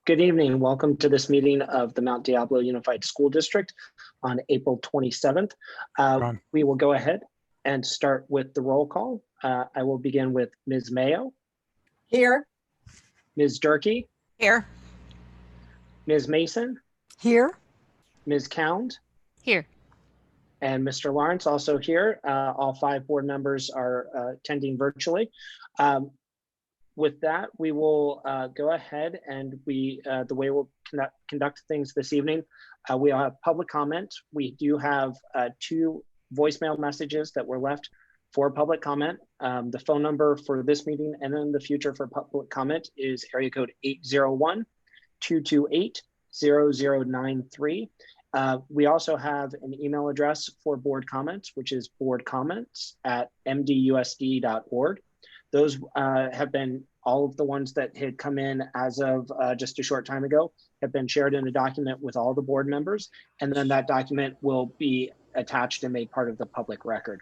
Good evening. Welcome to this meeting of the Mount Diablo Unified School District on April 27th. We will go ahead and start with the roll call. I will begin with Ms. Mayo. Here. Ms. Durkee. Here. Ms. Mason. Here. Ms. Cound. Here. And Mr. Lawrence also here. All 5 board members are attending virtually. With that, we will go ahead and the way we'll conduct things this evening, we have public comment. We do have 2 voicemail messages that were left for public comment. The phone number for this meeting and in the future for public comment is area code 801-228-0093. We also have an email address for board comments, which is boardcomments@mdusd.org. Those have been, all of the ones that had come in as of just a short time ago have been shared in a document with all the board members. And then that document will be attached and made part of the public record.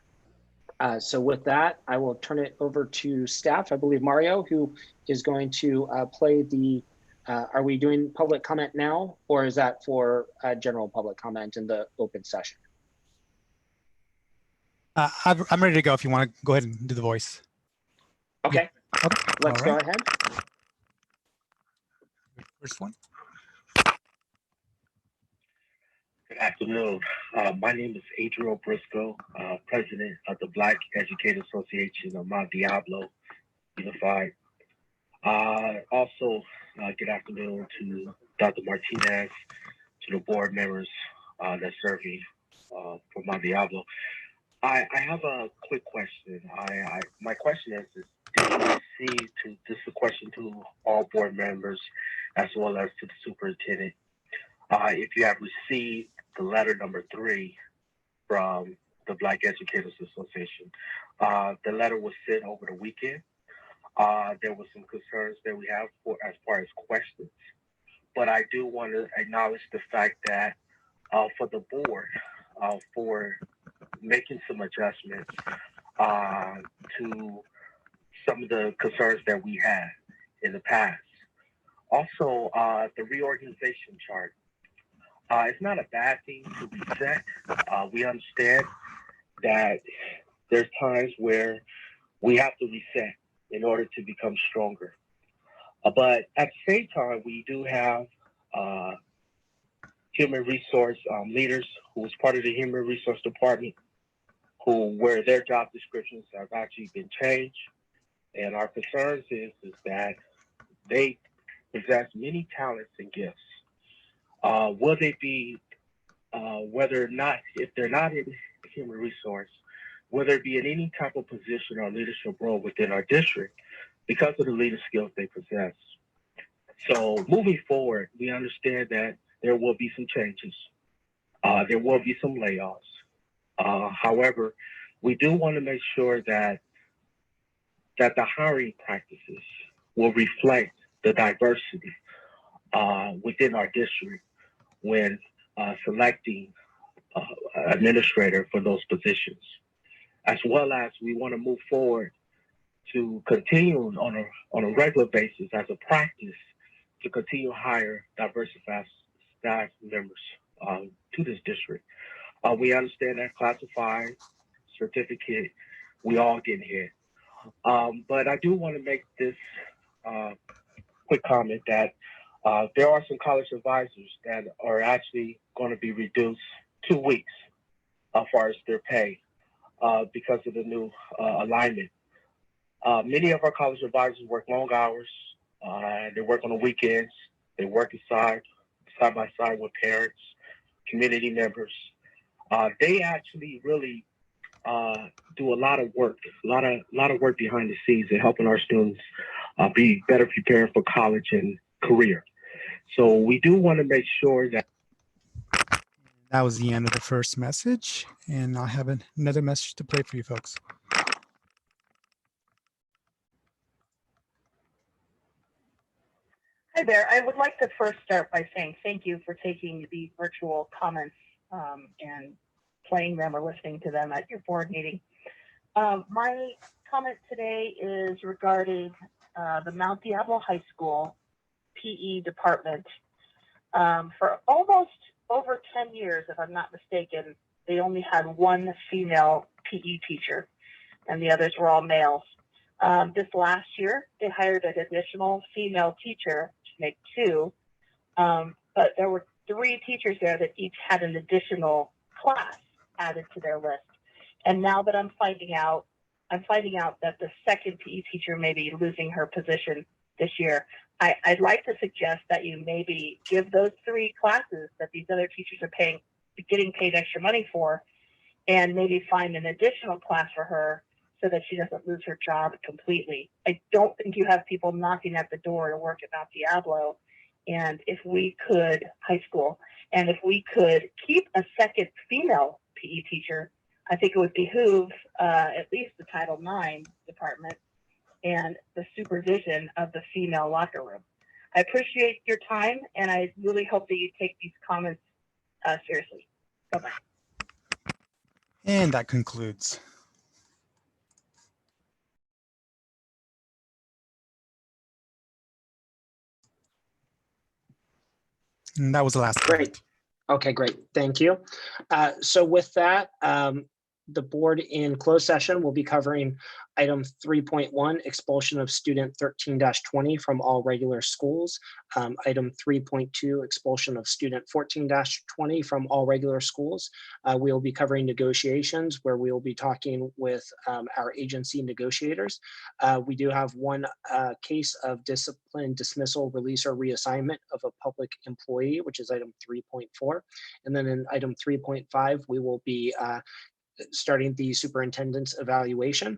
So with that, I will turn it over to staff. I believe Mario, who is going to play the, are we doing public comment now, or is that for general public comment in the open session? I'm ready to go if you want to go ahead and do the voice. Okay, yeah. Okay. Let's go ahead. First one. Good afternoon. My name is Adriel Briscoe, President of the Black Educators Association of Mount Diablo Unified. Also, good afternoon to Dr. Martinez, to the board members that serve me for Mount Diablo. I have a quick question. My question is did you receive, this is a question to all board members as well as to the superintendent, if you have received the letter number 3 from the Black Educators Association. The letter was sent over the weekend. There were some concerns that we have as far as questions, but I do want to acknowledge the fact that for the board, for making some adjustments to some of the concerns that we had in the past. Also, the reorganization chart. It's not a bad thing to reset. We understand that there's times where we have to reset in order to become stronger. But at the same time, we do have human resource leaders who is part of the human resource department where their job descriptions have actually been changed. And our concerns is that they possess many talents and gifts. Will they be, whether or not, if they're not in human resource, will there be in any type of position or leadership role within our district because of the leader skills they possess? So moving forward, we understand that there will be some changes. There will be some layoffs. However, we do want to make sure that the hiring practices will reflect the diversity within our district when selecting administrator for those positions, as well as we want to move forward to continue on a regular basis as a practice to continue to hire diversified staff members to this district. We understand that classified certificate, we all get hit. But I do want to make this quick comment that there are some college advisors that are actually going to be reduced 2 weeks as far as their pay because of the new alignment. Many of our college advisors work long hours. They work on the weekends. They work side by side with parents, community members. They actually really do a lot of work, a lot of work behind the scenes in helping our students be better prepared for college and career. So we do want to make sure that. That was the end of the first message, and I'll have another message to play for you folks. Hi there. I would like to first start by saying thank you for taking the virtual comments and playing them or listening to them at your board meeting. My comment today is regarding the Mount Diablo High School PE department, for almost over 10 years, if I'm not mistaken, they only had one female PE teacher, and the others were all males. This last year, they hired an additional female teacher to make 2, but there were 3 teachers there that each had an additional class added to their list. And now that I'm finding out that the second PE teacher may be losing her position this year. I'd like to suggest that you maybe give those 3 classes that these other teachers are getting paid extra money for, and maybe find an additional class for her so that she doesn't lose her job completely. I don't think you have people knocking at the door to work at Mount Diablo. And if we could, high school, and if we could keep a second female PE teacher, I think it would behoove at least the Title IX department and the supervision of the female locker room. I appreciate your time, and I really hope that you take these comments seriously. Bye-bye. And that concludes. And that was the last. Great. Okay, great. Thank you. So with that, the board in closed session will be covering item 3.1, expulsion of student 13-20 from all regular schools. Item 3.2, expulsion of student 14-20 from all regular schools. We will be covering negotiations, where we will be talking with our agency negotiators. We do have one case of discipline, dismissal, release, or reassignment of a public employee, which is item 3.4. And then in item 3.5, we will be starting the superintendent's evaluation.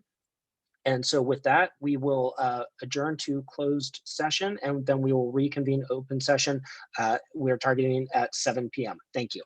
And so with that, we will adjourn to closed session, and then we will reconvene open session. We're targeting at 7 p.m. Thank you.